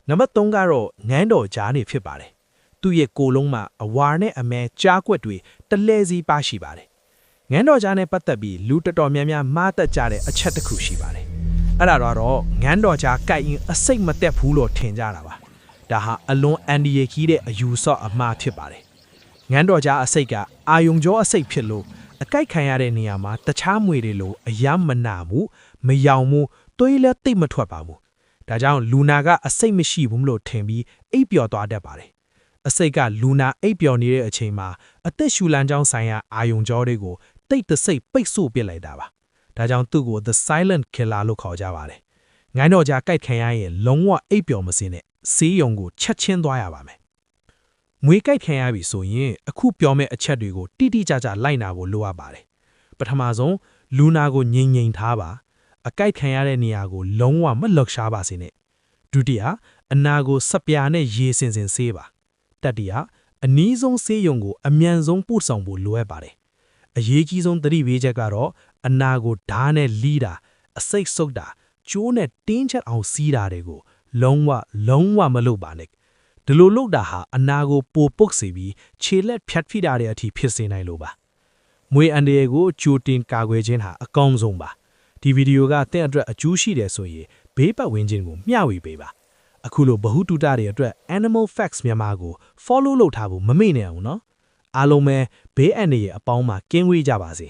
နံပါတ်3ကတော့ငန်းတော်ကြားနေဖြစ်ပါတယ်သူ့ရဲ့ကိုယ်လုံးမှာအဝါနဲ့အမဲကြားကွက်တွေတလဲစီပါရှိပါတယ်ငန်းတော်ကြားနဲ့ပတ်သက်ပြီးလူတော်တော်များများမှားတတ်ကြတဲ့အချက်တစ်ခုရှိပါတယ်အဲ့ဒါတော့ငန်းတော်ကြားကိုက်ရင်အစိတ်မတက်ဘူးလို့ထင်ကြတာပါဒါဟာအလွန်အန်ဒီယေကြီးတဲ့အယူဆော့အမှားဖြစ်ပါတယ်ငန်းတော်ကြားအစိတ်ကအာယုံကြောအစိတ်ဖြစ်လို့အကိုက်ခံရတဲ့နေရာမှာတခြားမွေတွေလိုအယမ်းမနာမှုမယောင်မှုသွေးလည်းတိတ်မထွက်ပါဘူးဒါကြောင့်လူနာကအစိတ်မရှိဘူးလို့ထင်ပြီးအိပ်ပျော်သွားတတ်ပါတယ်အစိတ်ကလူနာအိပ်ပျော်နေတဲ့အချိန်မှာအသက်ရှူလမ်းကြောင်းဆိုင်ရာအာယုံကြောတွေကိုတိတ်တဆိတ်ပိတ်ဆို့ပစ်လိုက်တာပါဒါကြောင့်သူ့ကို the silent killer လို့ခေါ်ကြပါတယ်ငိုင်းတော်ကြားကိုက်ခံရရင်လုံးဝအိပ်ပျော်မစင်းနဲ့ဆေးရုံကိုချက်ချင်းသွားရပါမယ်မွေကိုက်ခံရပြီဆိုရင်အခုပြောမယ့်အချက်တွေကိုတိတိကျကျလိုက်နာဖို့လိုအပ်ပါတယ်ပထမဆုံးလူနာကိုငြိမ်ငြိမ်ထားပါအကိုက်ခံရတဲ့နေရာကိုလုံးဝမလှုပ်ရှားပါစေနဲ့ဒုတိယအနာကိုစပြာနဲ့ရေစင်စင်ဆေးပါတတိယအနည်းဆုံးဆေးရုံကိုအမြန်ဆုံးပို့ဆောင်ဖို့လိုအပ်ပါတယ်အရေးကြီးဆုံးသတိပေးချက်ကတော့အနာကိုဓာတ်နဲ့လီးတာအစိတ်ဆုပ်တာကျိုးနဲ့တင်းချက်အောင်စီးတာတွေကိုလုံးဝမလုပ်ပါနဲ့ဒီလိုလုပ်တာဟာအနာကိုပိုပုတ်စေပြီးခြေလက်ဖြတ်ဖိတာတဲ့အထိဖြစ်စေနိုင်လို့ပါမွေအန်ဒီယေကိုကြိုတင်ကာကွယ်ခြင်းဟာအကောင်းဆုံးပါဒီဗီဒီယိုကသင်အတွက်အကျိုးရှိတယ်ဆိုရင်ဘေးပတ်ဝန်းကျင်ကိုမျှဝေပေးပါအခုလိုဗဟုတုတတွေအတွက် Animal Facts မြန်မာကို follow လုပ်ထားဖို့မမေ့နဲ့အောင်နော်အားလုံးပဲဘေးအန္တရာယ်အပေါင်းမှာကင်းဝေးကြပါစေ